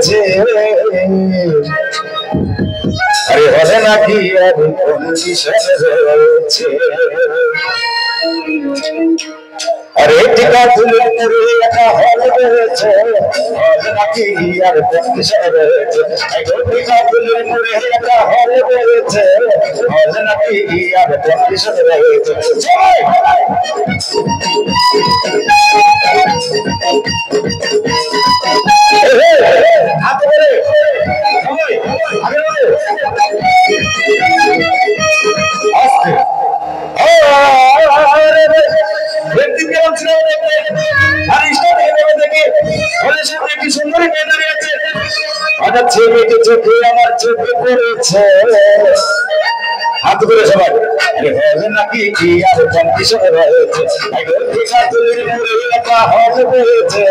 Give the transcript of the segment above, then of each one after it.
রয়েছে আরে হলে নাকি আর কন্ডিশন রয়েছে আরে টিকা তুলে পরে একা হলে রয়েছে হলে নাকি আর কন্ডিশন রয়েছে টিকা তুলে পরে একা হলে রয়েছে হলে নাকি আর কন্ডিশন রয়েছে হাতে করে ছেলেকে চোখে আমার চোখে পড়েছে হাত করে সবাই হবে নাকি কি আর কন্ডিশন রয়েছে হলে রয়েছে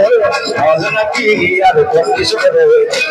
হবে নাকি আর কন্ডিশন রয়েছে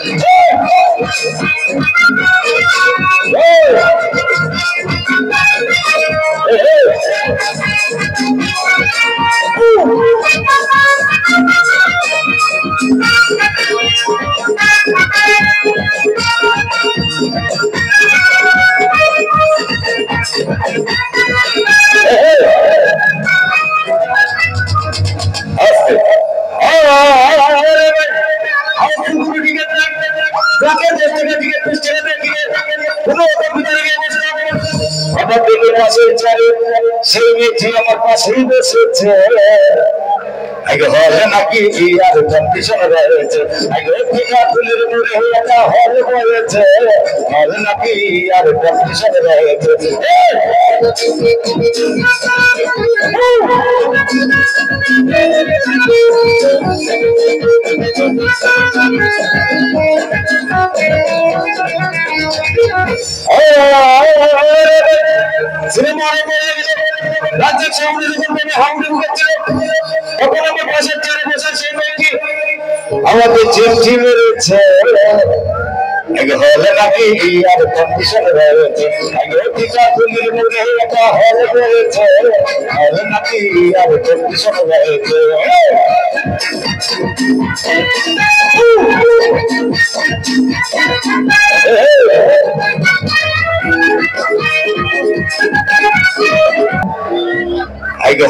সেই মেয়েটি আমার পাশেই বসেছে হলে নাকি আর কন্ডিশন রয়েছে ফুলের মুড়ে একটা হল রয়েছে হলে নাকি আর কন্ডিশন রয়েছে রাজ্যের সামনে যখন হামড়ে ঢুকেছিল তখন আমার পাশের চারে বসে সেই মেয়েটি আমাকে চিমটি মেরেছে হলে নাকি আর কন্ডিশন রয়েছে টিকা তুলে মুড়ে একটা হলে রয়েছে হলে নাকি আর কন্ডিশন রয়েছে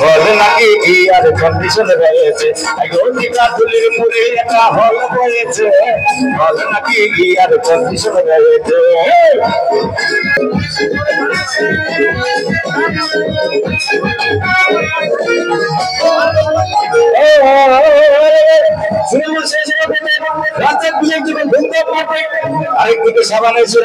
হলে নাকি আর কন্ডিশন রয়েছে টিকা তুলে মুড়ে একটা হল রয়েছে হলে নাকি আর কন্ডিশন রয়েছে রাজ্যের পুজো যখন ঘুমতে পারবে আরেকদিকে সাবান এসে